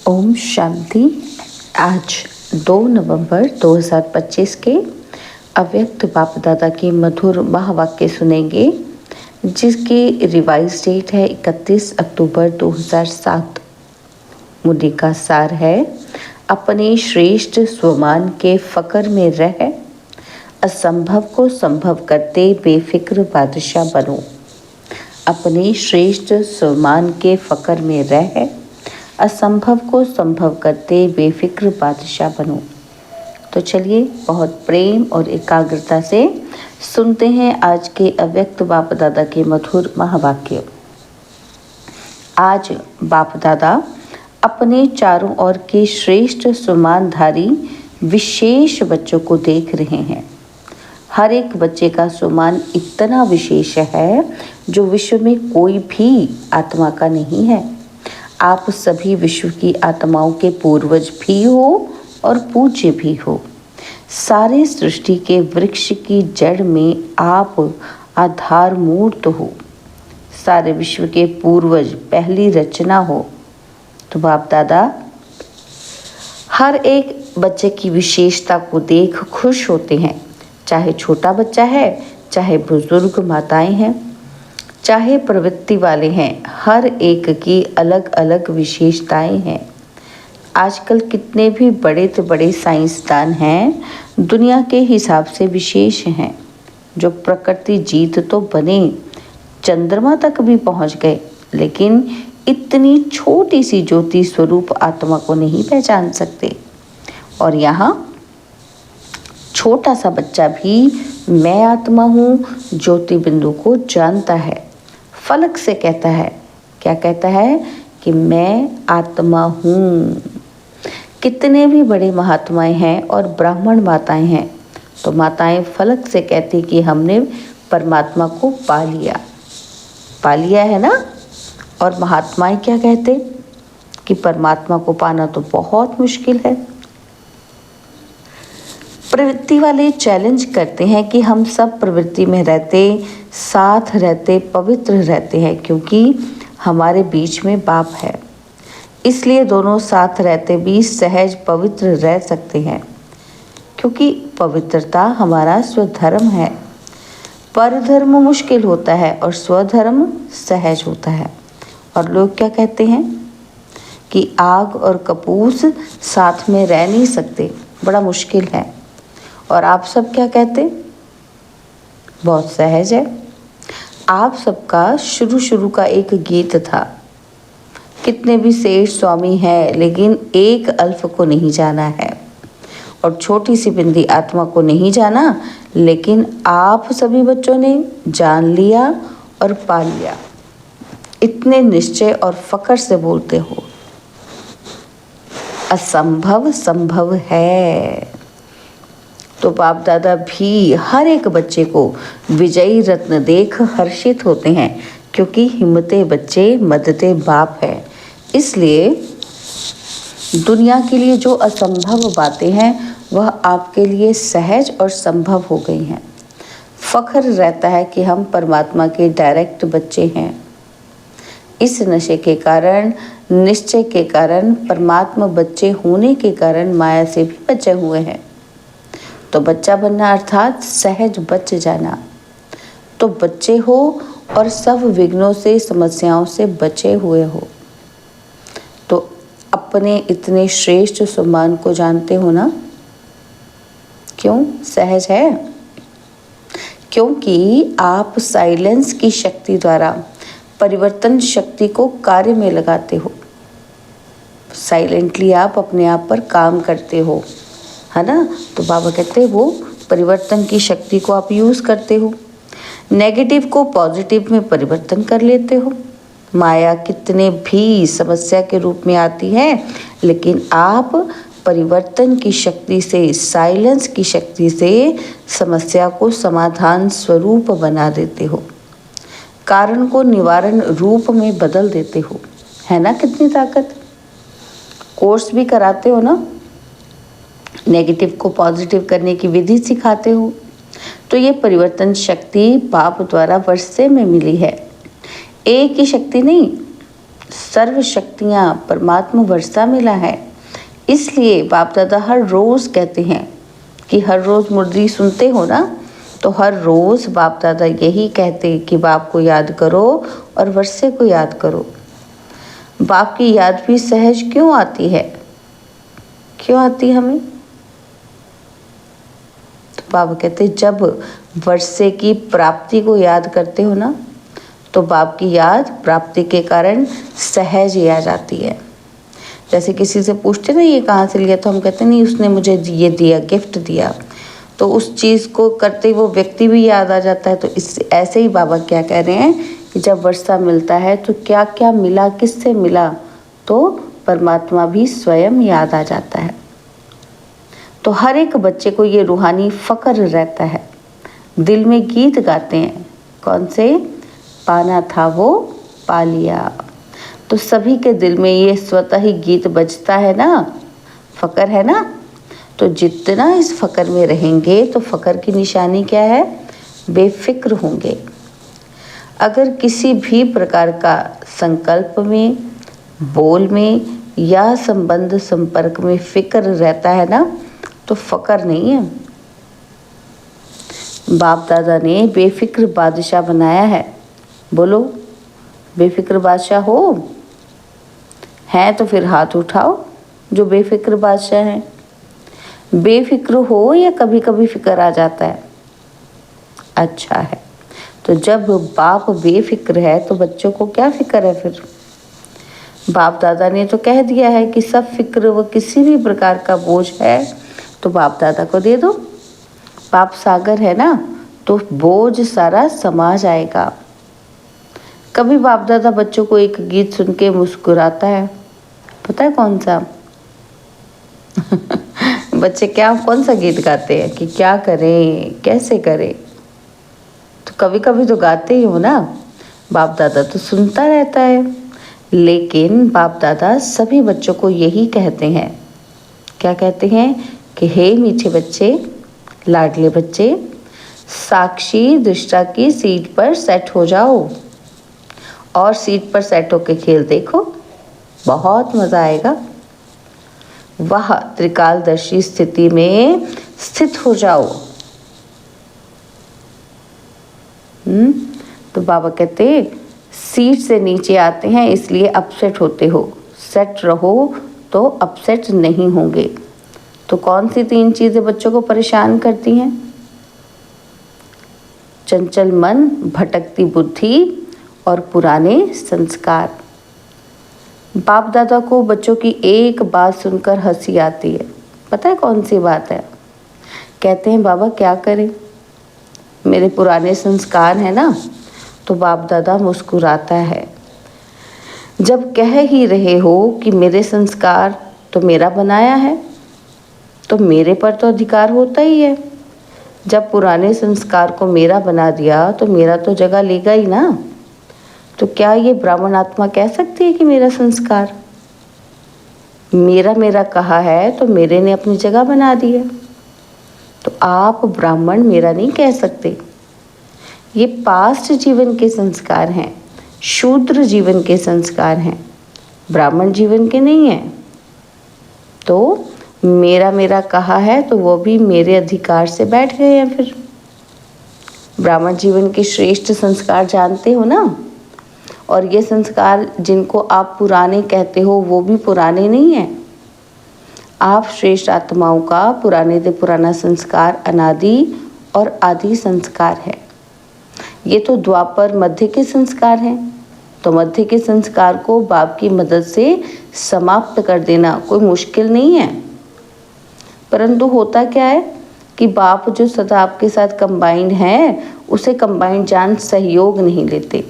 ओम शांति। आज 2 नवंबर 2025 के अव्यक्त बाप दादा के मधुर महावाक्य सुनेंगे, जिसकी रिवाइज डेट है 31 अक्टूबर 2007। मुनि का सार है, अपने श्रेष्ठ स्वमान के फकर में रह, असंभव को संभव करते बेफिक्र बादशाह बनो। अपने श्रेष्ठ स्वमान के फकर में रह, असंभव को संभव करते बेफिक्र बादशाह बनो। तो चलिए बहुत प्रेम और एकाग्रता से सुनते हैं आज के अव्यक्त बाप दादा के मधुर महावाक्य। आज बाप दादा अपने चारों ओर के श्रेष्ठ सुमानधारी विशेष बच्चों को देख रहे हैं। हर एक बच्चे का सुमान इतना विशेष है जो विश्व में कोई भी आत्मा का नहीं है। आप सभी विश्व की आत्माओं के पूर्वज भी हो और पूज्य भी हो। सारे सृष्टि के वृक्ष की जड़ में आप आधार मूर्त हो। सारे विश्व के पूर्वज पहली रचना हो। तो बाप दादा हर एक बच्चे की विशेषता को देख खुश होते हैं। चाहे छोटा बच्चा है, चाहे बुजुर्ग माताएं हैं, चाहे प्रवृत्ति वाले हैं, हर एक की अलग अलग विशेषताएं हैं। आजकल कितने भी बड़े से बड़े साइंसदान हैं, दुनिया के हिसाब से विशेष हैं। जो प्रकृति जीत तो बने, चंद्रमा तक भी पहुंच गए, लेकिन इतनी छोटी सी ज्योति स्वरूप आत्मा को नहीं पहचान सकते। और यहाँ छोटा सा बच्चा भी मैं आत्मा हूँ ज्योति बिंदु को जानता है। फलक से कहता है, क्या कहता है कि मैं आत्मा हूँ। कितने भी बड़े महात्माएं हैं और ब्राह्मण माताएं हैं, तो माताएं फलक से कहती कि हमने परमात्मा को पा लिया है ना। और महात्माएं क्या कहते कि परमात्मा को पाना तो बहुत मुश्किल है। प्रवृत्ति वाले चैलेंज करते हैं कि हम सब प्रवृत्ति में रहते, साथ रहते, पवित्र रहते हैं, क्योंकि हमारे बीच में बाप है। इसलिए दोनों साथ रहते भी सहज पवित्र रह सकते हैं, क्योंकि पवित्रता हमारा स्वधर्म है। परधर्म मुश्किल होता है और स्वधर्म सहज होता है। और लोग क्या कहते हैं कि आग और कपूस साथ में रह नहीं सकते, बड़ा मुश्किल है। और आप सब क्या कहते? बहुत सहज है। आप सबका शुरू का एक गीत था, कितने भी सेठ स्वामी हैं, लेकिन एक अल्फ को नहीं जाना है। और छोटी सी बिंदी आत्मा को नहीं जाना, लेकिन आप सभी बच्चों ने जान लिया और पा लिया। इतने निश्चय और फकर से बोलते हो। असंभव संभव है। तो बाप दादा भी हर एक बच्चे को विजयी रत्न देख हर्षित होते हैं, क्योंकि हिम्मते बच्चे मददे बाप है। इसलिए दुनिया के लिए जो असंभव बातें हैं वह आपके लिए सहज और संभव हो गई हैं। फख्र रहता है कि हम परमात्मा के डायरेक्ट बच्चे हैं। इस नशे के कारण, निश्चय के कारण, परमात्मा बच्चे होने के कारण माया से भी बचे हुए हैं। तो बच्चा बनना अर्थात सहज बच जाना। तो बच्चे हो और सब विघ्नों से, समस्याओं से बचे हुए हो। तो अपने इतने श्रेष्ठ सम्मान को जानते हो ना। क्यों सहज है? क्योंकि आप साइलेंस की शक्ति द्वारा परिवर्तन शक्ति को कार्य में लगाते हो। साइलेंटली आप अपने आप पर काम करते हो, है ना। तो बाबा कहते हैं वो परिवर्तन की शक्ति को आप यूज़ करते हो। नेगेटिव को पॉजिटिव में परिवर्तन कर लेते हो। माया कितने भी समस्या के रूप में आती है, लेकिन आप परिवर्तन की शक्ति से, साइलेंस की शक्ति से समस्या को समाधान स्वरूप बना देते हो। कारण को निवारण रूप में बदल देते हो, है ना। कितनी ताकत। कोर्स भी कराते हो ना, नेगेटिव को पॉजिटिव करने की विधि सिखाते हो। तो ये परिवर्तन शक्ति बाप द्वारा वर्षे में मिली है। एक ही शक्ति नहीं, सर्व शक्तियाँ परमात्मा वर्षा मिला है। इसलिए बाप दादा हर रोज़ कहते हैं कि हर रोज़ मुरली सुनते हो ना, तो हर रोज़ बाप दादा यही कहते कि बाप को याद करो और वर्षे को याद करो। बाप की याद भी सहज क्यों आती है, क्यों आती है हमें? तो बाबा कहते जब वर्षे की प्राप्ति को याद करते हो ना, तो बाप की याद प्राप्ति के कारण सहज ही आ जाती है। जैसे किसी से पूछते ना ये कहाँ से लिया, तो हम कहते नहीं उसने मुझे ये दिया, गिफ्ट दिया, तो उस चीज़ को करते वो व्यक्ति भी याद आ जाता है। तो इस ऐसे ही बाबा क्या कह रहे हैं कि जब वर्षा मिलता है तो क्या क्या मिला, किससे मिला, तो परमात्मा भी स्वयं याद आ जाता है। तो हर एक बच्चे को ये रूहानी फ़क्र रहता है। दिल में गीत गाते हैं, कौन से? पाना था वो पा लिया। तो सभी के दिल में ये स्वतः ही गीत बजता है ना, फ़क्र है ना। तो जितना इस फ़क्र में रहेंगे तो फ़क्र की निशानी क्या है? बेफिक्र होंगे। अगर किसी भी प्रकार का संकल्प में, बोल में या संबंध संपर्क में फ़िक्र रहता है ना, तो फ़क्र नहीं है। बाप दादा ने बेफिक्र बादशाह बनाया है। बोलो, बेफिक्र बादशाह हो? है तो फिर हाथ उठाओ जो बेफिक्र बादशाह हैं। बेफिक्र हो या कभी कभी फिक्र आ जाता है? अच्छा है। तो जब बाप बेफिक्र है तो बच्चों को क्या फिक्र है फिर? बाप दादा ने तो कह दिया है कि सब फिक्र व किसी भी प्रकार का बोझ है तो बाप दादा को दे दो। बाप सागर है ना, तो बोझ सारा समा जाएगा। कभी बाप दादा बच्चों को एक गीत सुन के मुस्कुराता है, पता है कौन सा? बच्चे कौन सा गीत गाते हैं कि क्या करें, कैसे करें? तो कभी कभी तो गाते ही हो ना। बाप दादा तो सुनता रहता है। लेकिन बाप दादा सभी बच्चों को यही कहते हैं, क्या कहते हैं कि हे मीठे बच्चे, लाडले बच्चे, साक्षी दृष्टा की सीट पर सेट हो जाओ और सीट पर सेट होके खेल देखो, बहुत मज़ा आएगा। वह त्रिकालदर्शी स्थिति में स्थित हो जाओ। तो बाबा कहते सीट से नीचे आते हैं इसलिए अपसेट होते हो, सेट रहो तो अपसेट नहीं होंगे। तो कौन सी 3 चीज़ें बच्चों को परेशान करती हैं? चंचल मन, भटकती बुद्धि और पुराने संस्कार। बाप दादा को बच्चों की एक बात सुनकर हंसी आती है। पता है कौन सी बात है? कहते हैं बाबा क्या करें, मेरे पुराने संस्कार हैं ना। तो बाप दादा मुस्कुराता है। जब कह ही रहे हो कि मेरे संस्कार तो मेरा बनाया है, तो मेरे पर तो अधिकार होता ही है। जब पुराने संस्कार को मेरा बना दिया तो मेरा तो जगह लेगा ही ना। तो क्या ये ब्राह्मण आत्मा कह सकती है कि मेरा संस्कार मेरा कहा है तो मेरे ने अपनी जगह बना दी है? तो आप ब्राह्मण मेरा नहीं कह सकते। ये पास्ट जीवन के संस्कार हैं, शूद्र जीवन के संस्कार हैं, ब्राह्मण जीवन के नहीं हैं। तो मेरा कहा है तो वो भी मेरे अधिकार से बैठ गए हैं। फिर ब्राह्मण जीवन के श्रेष्ठ संस्कार जानते हो ना। और ये संस्कार जिनको आप पुराने कहते हो वो भी पुराने नहीं हैं। आप श्रेष्ठ आत्माओं का पुराने से पुराना संस्कार अनादि और आदि संस्कार है। ये तो द्वापर मध्य के संस्कार हैं। तो मध्य के संस्कार को बाप की मदद से समाप्त कर देना कोई मुश्किल नहीं है। परंतु होता क्या है कि बाप जो सदा आपके साथ कंबाइंड है उसे कंबाइंड जान सहयोग नहीं लेते।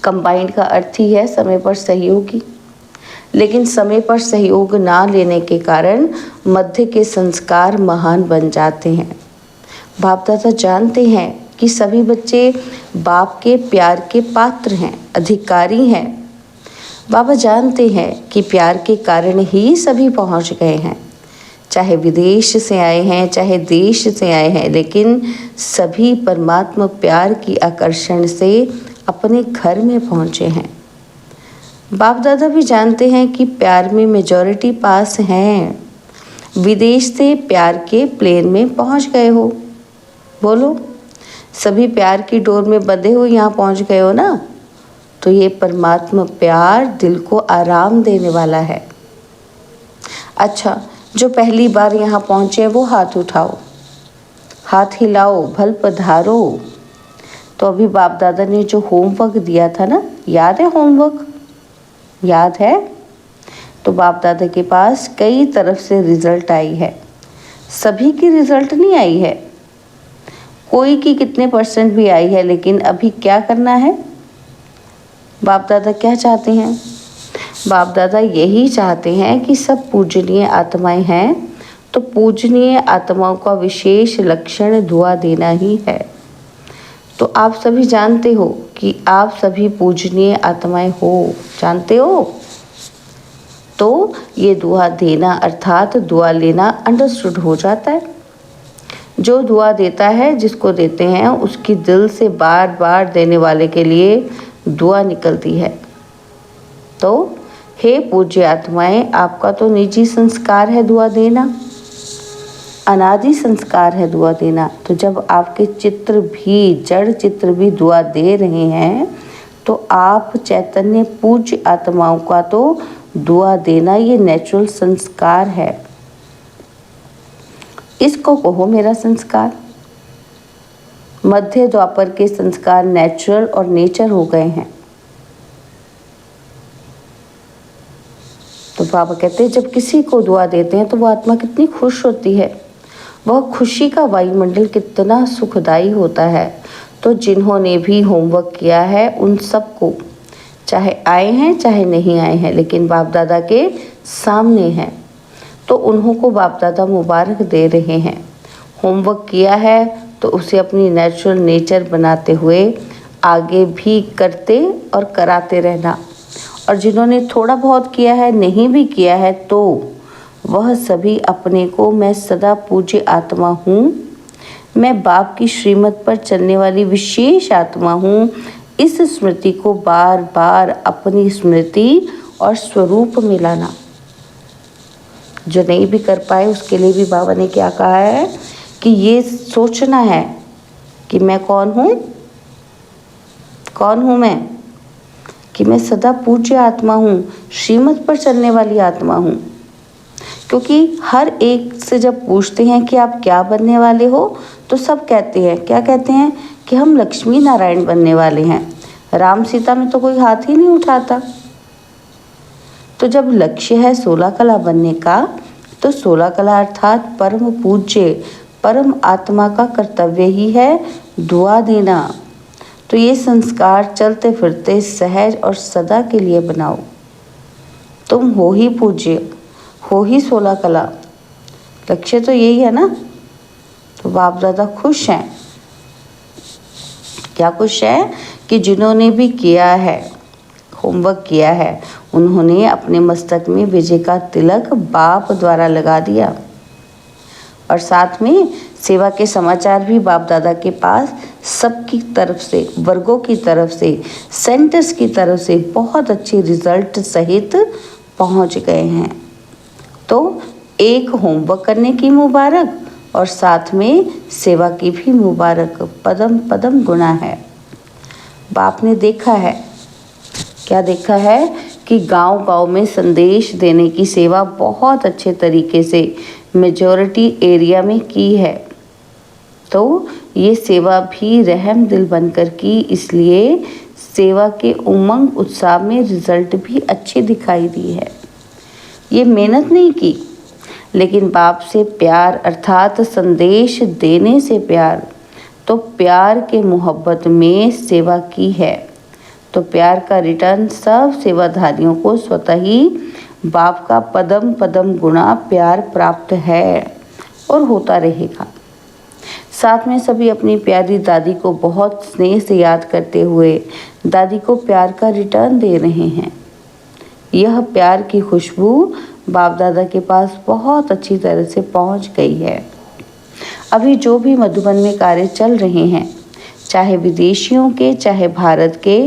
कंबाइंड का अर्थ ही है समय पर सहयोगी। लेकिन समय पर सहयोग ना लेने के कारण मध्य के संस्कार महान बन जाते हैं। बाप दादा जानते हैं कि सभी बच्चे बाप के प्यार के पात्र हैं, अधिकारी हैं। बाबा जानते हैं कि प्यार के कारण ही सभी पहुंच गए हैं, चाहे विदेश से आए हैं चाहे देश से आए हैं, लेकिन सभी परमात्मा प्यार की आकर्षण से अपने घर में पहुंचे हैं। बाप दादा भी जानते हैं कि प्यार में मेजॉरिटी पास हैं। विदेश से प्यार के प्लेन में पहुंच गए हो। बोलो, सभी प्यार की डोर में बंधे हुए यहाँ पहुंच गए हो ना। तो ये परमात्मा प्यार दिल को आराम देने वाला है। अच्छा, जो पहली बार यहाँ पहुँचे वो हाथ उठाओ, हाथ हिलाओ, भल पधारो। तो अभी बाप दादा ने जो होमवर्क दिया था ना, याद है होमवर्क? याद है? तो बाप दादा के पास कई तरफ से रिजल्ट आई है। सभी की रिजल्ट नहीं आई है, कोई की कितने % भी आई है, लेकिन अभी क्या करना है? बाप दादा क्या चाहते हैं? बाप दादा यही चाहते हैं कि सब पूजनीय आत्माएं हैं, तो पूजनीय आत्माओं का विशेष लक्षण दुआ देना ही है। तो आप सभी जानते हो कि आप सभी पूजनीय आत्माएं हो, जानते हो? तो ये दुआ देना अर्थात दुआ लेना अंडरस्टूड हो जाता है। जो दुआ देता है, जिसको देते हैं, उसकी दिल से बार बार देने वाले के लिए दुआ निकलती है। तो हे पूज्य आत्माएं, आपका तो निजी संस्कार है दुआ देना, अनादि संस्कार है दुआ देना। तो जब आपके चित्र भी, जड़ चित्र भी दुआ दे रहे हैं, तो आप चैतन्य पूज्य आत्माओं का तो दुआ देना ये नेचुरल संस्कार है। इसको कहो मेरा संस्कार। मध्य द्वापर के संस्कार नेचुरल और नेचर हो गए हैं। तो बाबा कहते हैं जब किसी को दुआ देते हैं तो वो आत्मा कितनी खुश होती है, वह खुशी का वायुमंडल कितना सुखदाई होता है। तो जिन्होंने भी होमवर्क किया है उन सबको, चाहे आए हैं चाहे नहीं आए हैं, लेकिन बाप दादा के सामने हैं, तो उन्हों को बाप दादा मुबारक दे रहे हैं। होमवर्क किया है तो उसे अपनी नेचुरल नेचर बनाते हुए आगे भी करते और कराते रहना। और जिन्होंने थोड़ा बहुत किया है, नहीं भी किया है, तो वह सभी अपने को मैं सदा पूज्य आत्मा हूँ, मैं बाप की श्रीमत पर चलने वाली विशेष आत्मा हूँ, इस स्मृति को बार बार अपनी स्मृति और स्वरूप में लाना। जो नहीं भी कर पाए उसके लिए भी बाबा ने क्या कहा है कि ये सोचना है कि मैं कौन हूँ। कौन हूँ मैं? कि मैं सदा पूज्य आत्मा हूँ, श्रीमत पर चलने वाली आत्मा हूँ। क्योंकि हर एक से जब पूछते हैं कि आप क्या बनने वाले हो, तो सब कहते हैं, क्या कहते हैं कि हम लक्ष्मी नारायण बनने वाले हैं। राम सीता में तो कोई हाथ ही नहीं उठाता। तो जब लक्ष्य है 16 कला बनने का, तो 16 कला अर्थात परम पूज्य परम आत्मा का कर्तव्य ही है दुआ देना। तो ये संस्कार चलते फिरते सहज और सदा के लिए बनाओ। तुम हो ही पूज्य, हो ही 16 कला, लक्ष्य तो यही है ना। तो बाप दादा खुश हैं। क्या खुश है कि जिन्होंने भी किया है, होमवर्क किया है, उन्होंने अपने मस्तक में विजय का तिलक बाप द्वारा लगा दिया। और साथ में सेवा के समाचार भी बाप दादा के पास सबकी तरफ से, वर्गों की तरफ से, सेंटर्स की तरफ से बहुत अच्छे रिजल्ट सहित पहुंच गए हैं। तो एक होमवर्क करने की मुबारक और साथ में सेवा की भी मुबारक, पदम पदम गुना है। बाप ने देखा है, क्या देखा है कि गांव-गांव में संदेश देने की सेवा बहुत अच्छे तरीके से मेजॉरिटी एरिया में की है। तो ये सेवा भी रहम दिल बनकर की, इसलिए सेवा के उमंग उत्साह में रिजल्ट भी अच्छे दिखाई दी है। ये मेहनत नहीं की, लेकिन बाप से प्यार अर्थात संदेश देने से प्यार, तो प्यार के मोहब्बत में सेवा की है। तो प्यार का रिटर्न सब सेवाधारियों को स्वतः ही बाप का पदम पदम गुणा प्यार प्राप्त है और होता रहेगा। साथ में सभी अपनी प्यारी दादी को बहुत स्नेह से याद करते हुए दादी को प्यार का रिटर्न दे रहे हैं। यह प्यार की खुशबू बाप दादा के पास बहुत अच्छी तरह से पहुंच गई है। अभी जो भी मधुबन में कार्य चल रहे हैं, चाहे विदेशियों के चाहे भारत के,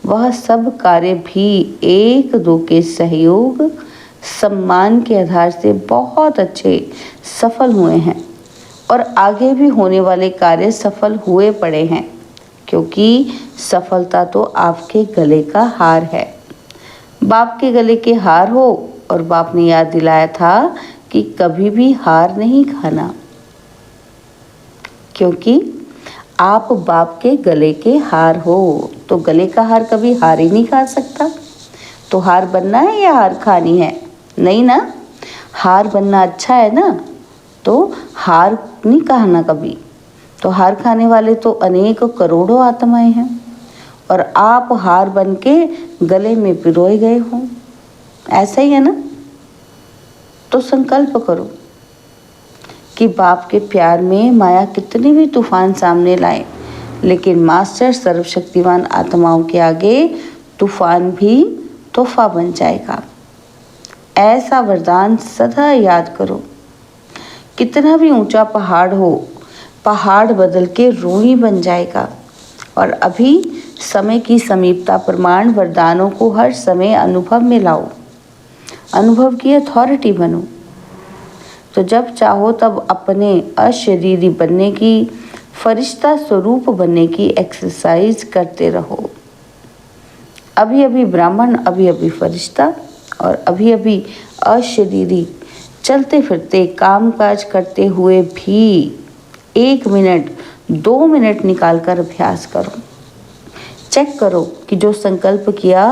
वह सब कार्य भी एक दो के सहयोग सम्मान के आधार से बहुत अच्छे सफल हुए हैं और आगे भी होने वाले कार्य सफल हुए पड़े हैं, क्योंकि सफलता तो आपके गले का हार है। बाप के गले के हार हो और बाप ने याद दिलाया था कि कभी भी हार नहीं खाना, क्योंकि आप बाप के गले के हार हो। तो गले का हार कभी हार ही नहीं खा सकता। तो हार बनना है या हार खानी है? नहीं ना, हार बनना अच्छा है ना, तो हार नहीं खाना कभी। तो हार खाने वाले तो अनेक करोड़ों आत्माएं हैं और आप हार बन के गले में पिरोए गए हो। ऐसा ही है ना। तो संकल्प करो कि बाप के प्यार में माया कितने भी तूफान सामने लाए, लेकिन मास्टर सर्वशक्तिवान आत्माओं के आगे तूफान भी तोहफा बन जाएगा। ऐसा वरदान सदा याद करो। कितना भी ऊंचा पहाड़ हो, पहाड़ बदल के रोही बन जाएगा। और अभी समय की समीपता प्रमाण वरदानों को हर समय अनुभव में लाओ। अनुभव की अथॉरिटी बनो। तो जब चाहो तब अपने अशरीरी बनने की, फरिश्ता स्वरूप बनने की एक्सरसाइज करते रहो। अभी अभी ब्राह्मण, अभी अभी फरिश्ता और अभी अभी अशरीरी चलते फिरते काम काज करते हुए भी 1 मिनट 2 मिनट निकाल कर अभ्यास करो। चेक करो कि जो संकल्प किया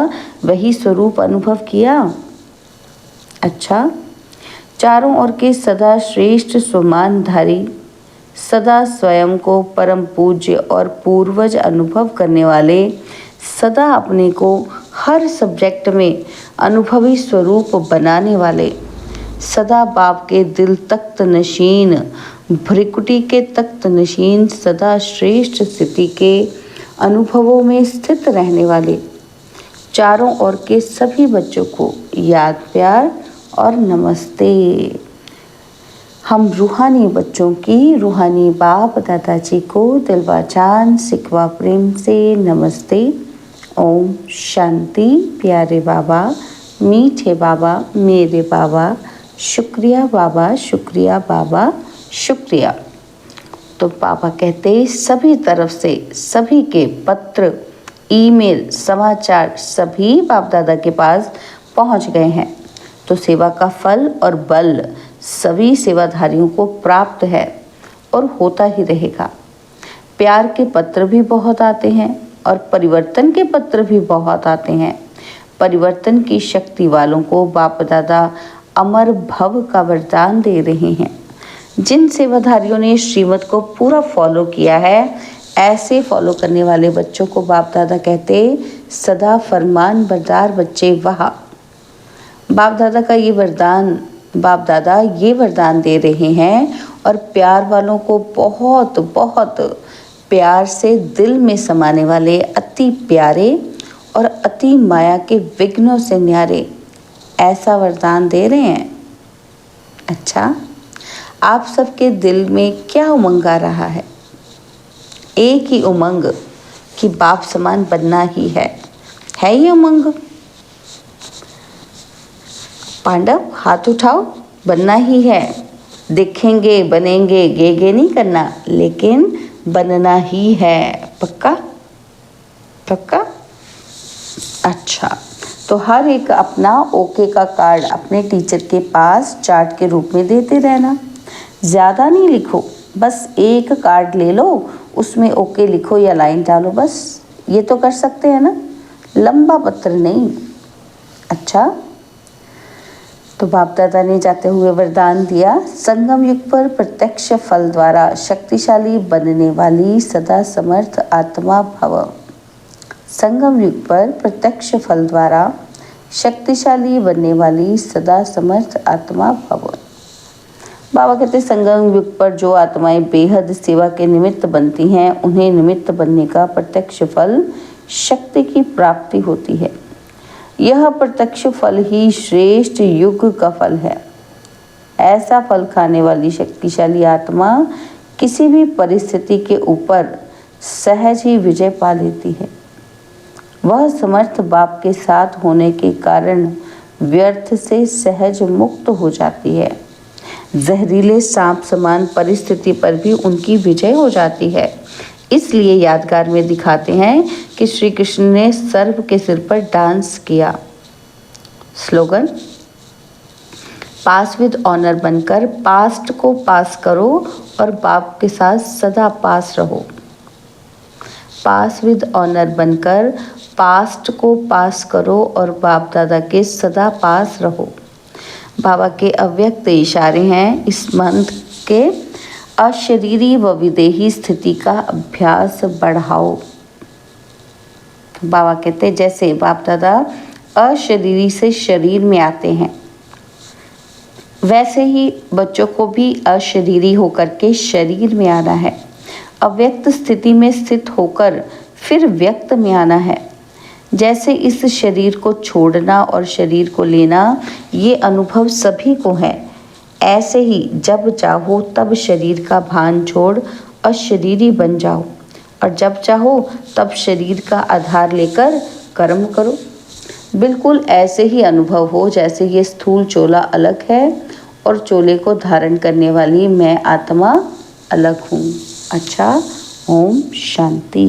वही स्वरूप अनुभव किया। अच्छा, चारों ओर के सदा श्रेष्ठ स्वमानधारी, सदा स्वयं को परम पूज्य और पूर्वज अनुभव करने वाले, सदा अपने को हर सब्जेक्ट में अनुभवी स्वरूप बनाने वाले, सदा बाप के दिल तख्त नशीन, भ्रिकुटी के तख्त नशीन, सदा श्रेष्ठ स्थिति के अनुभवों में स्थित रहने वाले चारों ओर के सभी बच्चों को याद, प्यार और नमस्ते। हम रूहानी बच्चों की रूहानी बाप दादाजी को दिलवा जान सिकवा प्रेम से नमस्ते। ओम शांति। प्यारे बाबा, मीठे बाबा, मेरे बाबा, शुक्रिया बाबा, शुक्रिया बाबा, शुक्रिया। तो पापा कहते सभी तरफ से सभी के पत्र, ईमेल, समाचार सभी बाप दादा के पास पहुंच गए हैं। तो सेवा का फल और बल सभी सेवाधारियों को प्राप्त है और होता ही रहेगा। प्यार के पत्र भी बहुत आते हैं और परिवर्तन के पत्र भी बहुत आते हैं। परिवर्तन की शक्ति वालों को बाप दादा अमर भव का वरदान दे रहे हैं। जिन सेवाधारियों ने श्रीमत को पूरा फॉलो किया है, ऐसे फॉलो करने वाले बच्चों को बाप दादा कहते सदा फरमान बरदार बच्चे। वाह, बाप दादा का ये वरदान, बाप दादा ये वरदान दे रहे हैं और प्यार वालों को बहुत बहुत प्यार से दिल में समाने वाले अति प्यारे और अति माया के विघ्नों से न्यारे ऐसा वरदान दे रहे हैं। अच्छा, आप सबके दिल में क्या उमंग आ रहा है? एक ही उमंग कि बाप समान बनना ही है ये उमंग? पांडव हाथ उठाओ, बनना ही है। दिखेंगे, बनेंगे, गे नहीं करना, लेकिन बनना ही है। पक्का? पक्का? अच्छा, तो हर एक अपना ओके का कार्ड अपने टीचर के पास चार्ट के रूप में देते रहना। ज़्यादा नहीं लिखो, बस एक कार्ड ले लो, उसमें ओके लिखो या लाइन डालो, बस ये तो कर सकते हैं ना, लंबा पत्र नहीं। अच्छा, तो बाप दादा ने जाते हुए वरदान दिया, संगम युग पर प्रत्यक्ष फल द्वारा शक्तिशाली बनने वाली सदा समर्थ आत्मा भव। संगम युग पर प्रत्यक्ष फल द्वारा शक्तिशाली बनने वाली सदा समर्थ आत्मा भव। बाबा कहते संगम युग पर जो आत्माएं बेहद सेवा के निमित्त बनती हैं, उन्हें निमित्त बनने का प्रत्यक्ष फल शक्ति की प्राप्ति होती है। यह प्रत्यक्ष फल ही श्रेष्ठ युग का फल है। ऐसा फल खाने वाली शक्तिशाली आत्मा किसी भी परिस्थिति के ऊपर सहज ही विजय पा लेती है। वह समर्थ बाप के साथ होने के कारण व्यर्थ से सहज मुक्त हो जाती है। जहरीले सांप समान परिस्थिति पर भी उनकी विजय हो जाती है। इसलिए यादगार में दिखाते हैं कि श्री कृष्ण ने सर्प के सिर पर डांस किया। स्लोगन: पास विद ऑनर बनकर पास्ट को पास करो और बाप के साथ सदा पास रहो। पास विद ऑनर बनकर पास्ट को पास करो और बाप दादा के सदा पास रहो। बाबा के अव्यक्त इशारे हैं। इस मंत्र के अशरीरी व विदेही स्थिति का अभ्यास बढ़ाओ। बाबा कहते हैं जैसे बाप दादा अशरीरी से शरीर में आते हैं, वैसे ही बच्चों को भी अशरीरी होकर के शरीर में आना है। अव्यक्त स्थिति में स्थित होकर फिर व्यक्त में आना है। जैसे इस शरीर को छोड़ना और शरीर को लेना ये अनुभव सभी को है, ऐसे ही जब चाहो तब शरीर का भान छोड़ अशरीरी बन जाओ और जब चाहो तब शरीर का आधार लेकर कर्म करो। बिल्कुल ऐसे ही अनुभव हो जैसे ये स्थूल चोला अलग है और चोले को धारण करने वाली मैं आत्मा अलग हूँ। अच्छा, ओम शांति।